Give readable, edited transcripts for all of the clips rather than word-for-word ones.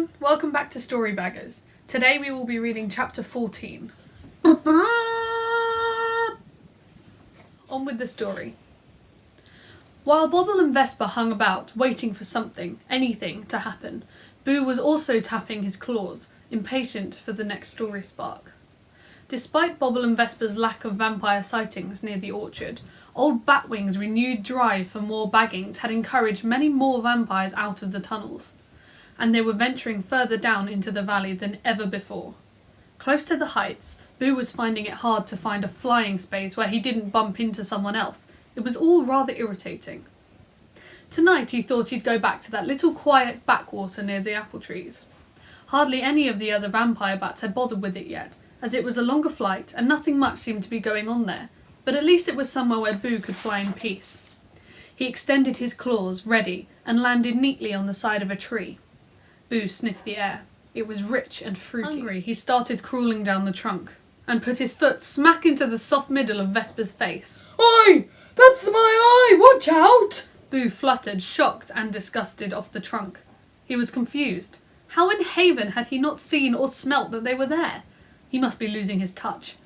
everyone, welcome back to Story Baggers. Today we will be reading chapter 14. On with the story. While Bobble and Vesper hung about, waiting for something, anything, to happen, Boo was also tapping his claws, impatient for the next story spark. Despite Bobble and Vesper's lack of vampire sightings near the orchard, old Batwing's renewed drive for more baggings had encouraged many more vampires out of the tunnels, and they were venturing further down into the valley than ever before. Close to the heights, Boo was finding it hard to find a flying space where he didn't bump into someone else. It was all rather irritating. Tonight he thought he'd go back to that little quiet backwater near the apple trees. Hardly any of the other vampire bats had bothered with it yet, as it was a longer flight and nothing much seemed to be going on there, but at least it was somewhere where Boo could fly in peace. He extended his claws, ready, and landed neatly on the side of a tree. Boo sniffed the air. It was rich and fruity. Hungry, he started crawling down the trunk, and put his foot smack into the soft middle of Vesper's face. Oi! That's my eye! Watch out! Boo fluttered, shocked and disgusted, off the trunk. He was confused. How in Haven had he not seen or smelt that they were there? He must be losing his touch.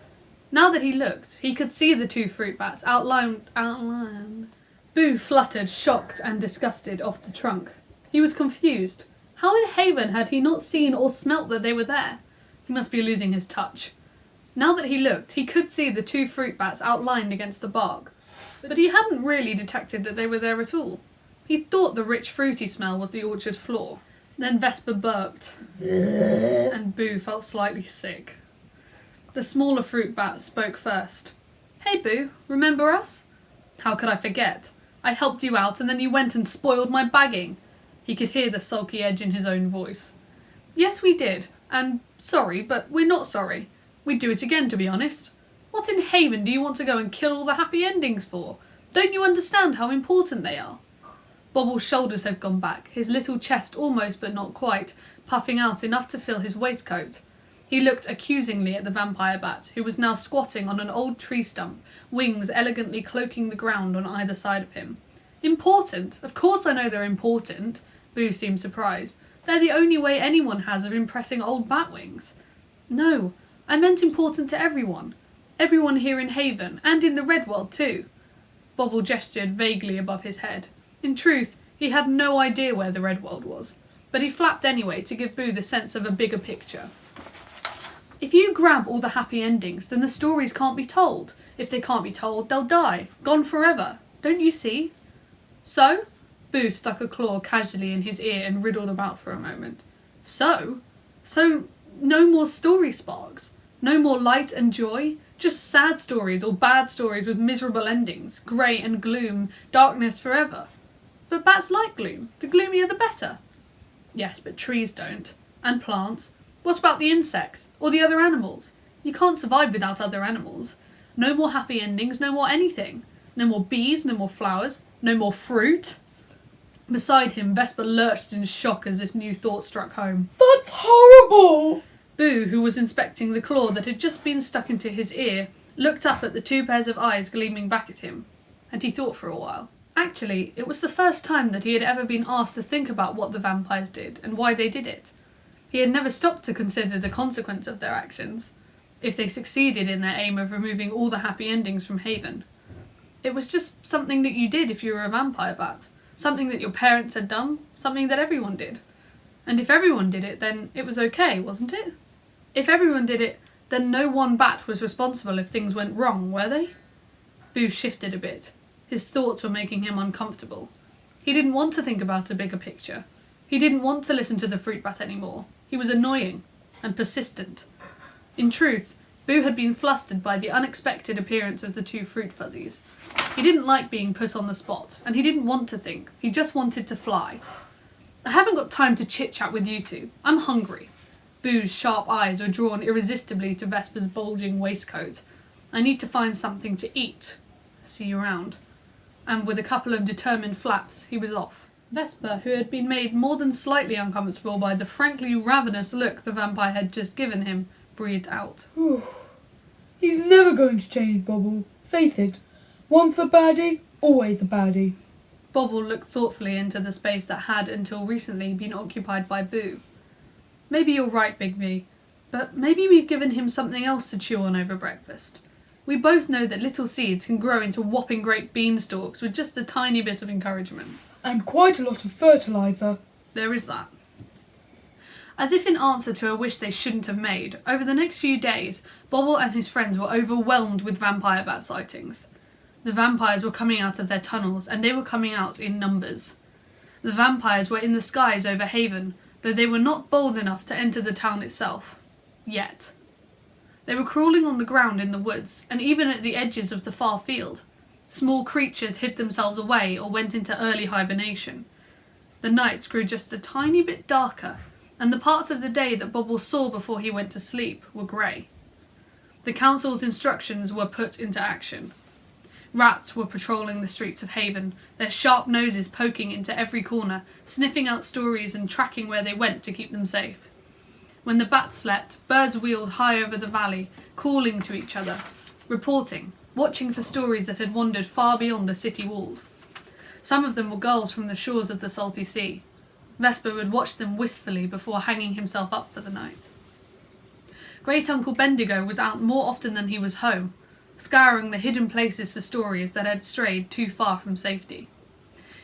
Now that he looked, he could see the two fruit bats outlined. Boo fluttered, shocked and disgusted, off the trunk. He was confused. How in Haven had he not seen or smelt that they were there? He must be losing his touch. Now that he looked, he could see the two fruit bats outlined against the bark, but he hadn't really detected that they were there at all. He thought the rich fruity smell was the orchard floor. Then Vesper burped, and Boo felt slightly sick. The smaller fruit bat spoke first. "Hey Boo, remember us?" "How could I forget? I helped you out and then you went and spoiled my bagging." He could hear the sulky edge in his own voice. "Yes, we did, and sorry, but we're not sorry. We'd do it again, to be honest. What in Haven do you want to go and kill all the happy endings for? Don't you understand how important they are?" Bobble's shoulders had gone back, his little chest almost but not quite, puffing out enough to fill his waistcoat. He looked accusingly at the vampire bat, who was now squatting on an old tree stump, wings elegantly cloaking the ground on either side of him. "Important? Of course I know they're important." Boo seemed surprised. "They're the only way anyone has of impressing old Batwings." "No, I meant important to everyone. Everyone here in Haven, and in the Red World too." Bobble gestured vaguely above his head. In truth, he had no idea where the Red World was, but he flapped anyway to give Boo the sense of a bigger picture. "If you grab all the happy endings, then the stories can't be told. If they can't be told, they'll die, gone forever. Don't you see?" "So?" Boo stuck a claw casually in his ear and riddled about for a moment. So no more story sparks? No more light and joy? Just sad stories or bad stories with miserable endings, grey and gloom, darkness forever? But bats like gloom. The gloomier the better." "Yes, but trees don't. And plants. What about the insects? Or the other animals? You can't survive without other animals. No more happy endings, no more anything. No more bees, no more flowers, no more fruit." Beside him, Vesper lurched in shock as this new thought struck home. That's horrible! Boo, who was inspecting the claw that had just been stuck into his ear, looked up at the two pairs of eyes gleaming back at him, and he thought for a while. Actually, it was the first time that he had ever been asked to think about what the vampires did and why they did it. He had never stopped to consider the consequence of their actions, if they succeeded in their aim of removing all the happy endings from Haven. It was just something that you did if you were a vampire bat, something that your parents had done, something that everyone did. And if everyone did it, then it was okay, wasn't it? If everyone did it, then no one bat was responsible if things went wrong, were they? Boo shifted a bit. His thoughts were making him uncomfortable. He didn't want to think about a bigger picture. He didn't want to listen to the fruit bat anymore. He was annoying and persistent. In truth, Boo had been flustered by the unexpected appearance of the two fruit fuzzies. He didn't like being put on the spot, and he didn't want to think. He just wanted to fly. "I haven't got time to chit-chat with you two. I'm hungry." Boo's sharp eyes were drawn irresistibly to Vesper's bulging waistcoat. "I need to find something to eat. See you around." And with a couple of determined flaps, he was off. Vesper, who had been made more than slightly uncomfortable by the frankly ravenous look the vampire had just given him, breathed out. He's never going to change, Bobble. Face it. Once a baddie, always a baddie. Bobble looked thoughtfully into the space that had, until recently, been occupied by Boo. Maybe you're right, Big V, but maybe we've given him something else to chew on over breakfast. We both know that little seeds can grow into whopping great beanstalks with just a tiny bit of encouragement. And quite a lot of fertiliser. There is that. As if in answer to a wish they shouldn't have made, over the next few days, Bobble and his friends were overwhelmed with vampire bat sightings. The vampires were coming out of their tunnels, and they were coming out in numbers. The vampires were in the skies over Haven, though they were not bold enough to enter the town itself. Yet. They were crawling on the ground in the woods, and even at the edges of the far field. Small creatures hid themselves away or went into early hibernation. The nights grew just a tiny bit darker, and the parts of the day that Bobble saw before he went to sleep were grey. The council's instructions were put into action. Rats were patrolling the streets of Haven, their sharp noses poking into every corner, sniffing out stories and tracking where they went to keep them safe. When the bats slept, birds wheeled high over the valley, calling to each other, reporting, watching for stories that had wandered far beyond the city walls. Some of them were gulls from the shores of the salty sea. Vesper would watch them wistfully before hanging himself up for the night. Great Uncle Bendigo was out more often than he was home, scouring the hidden places for stories that had strayed too far from safety.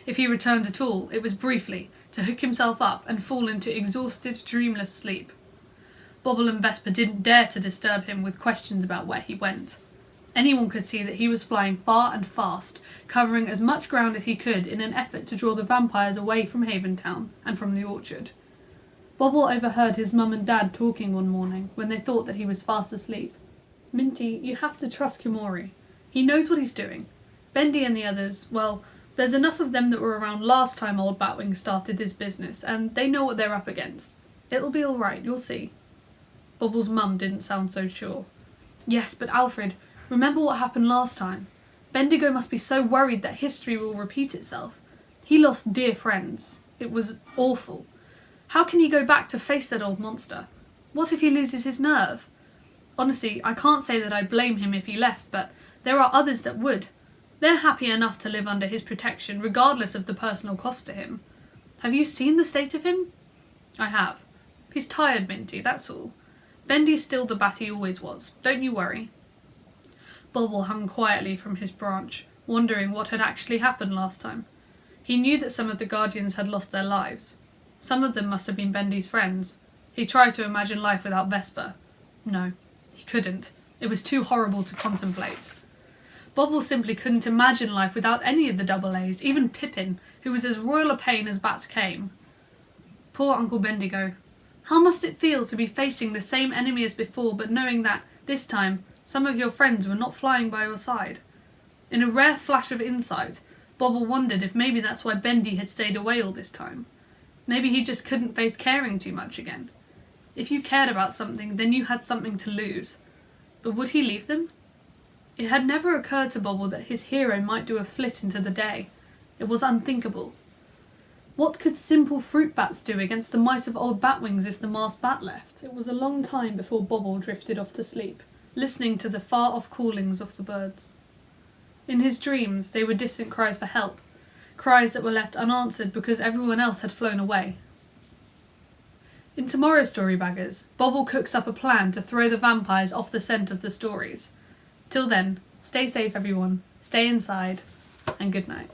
If he returned at all, it was briefly, to hook himself up and fall into exhausted, dreamless sleep. Bobble and Vesper didn't dare to disturb him with questions about where he went. Anyone could see that he was flying far and fast, covering as much ground as he could in an effort to draw the vampires away from Haven Town and from the orchard. Bobble overheard his mum and dad talking one morning when they thought that he was fast asleep. "Minty, you have to trust Kimori. He knows what he's doing. Bendy and the others, well, there's enough of them that were around last time old Batwing started this business, and they know what they're up against. It'll be all right, you'll see." Bobble's mum didn't sound so sure. "Yes, but Alfred, remember what happened last time. Bendigo must be so worried that history will repeat itself. He lost dear friends. It was awful. How can he go back to face that old monster? What if he loses his nerve? Honestly, I can't say that I blame him if he left, but there are others that would. They're happy enough to live under his protection, regardless of the personal cost to him. Have you seen the state of him?" "I have. He's tired, Minty, that's all. Bendy's still the bat he always was. Don't you worry." Bobble hung quietly from his branch, wondering what had actually happened last time. He knew that some of the Guardians had lost their lives. Some of them must have been Bendy's friends. He tried to imagine life without Vesper. No, he couldn't. It was too horrible to contemplate. Bobble simply couldn't imagine life without any of the double A's, even Pippin, who was as royal a pain as bats came. Poor Uncle Bendigo. How must it feel to be facing the same enemy as before, but knowing that, this time, some of your friends were not flying by your side? In a rare flash of insight, Bobble wondered if maybe that's why Bendy had stayed away all this time. Maybe he just couldn't face caring too much again. If you cared about something, then you had something to lose. But would he leave them? It had never occurred to Bobble that his hero might do a flit into the day. It was unthinkable. What could simple fruit bats do against the might of old batwings if the masked bat left? It was a long time before Bobble drifted off to sleep, listening to the far-off callings of the birds. In his dreams, they were distant cries for help, cries that were left unanswered because everyone else had flown away. In tomorrow's Storybaggers, Bobble cooks up a plan to throw the vampires off the scent of the stories. Till then, stay safe everyone, stay inside, and good night.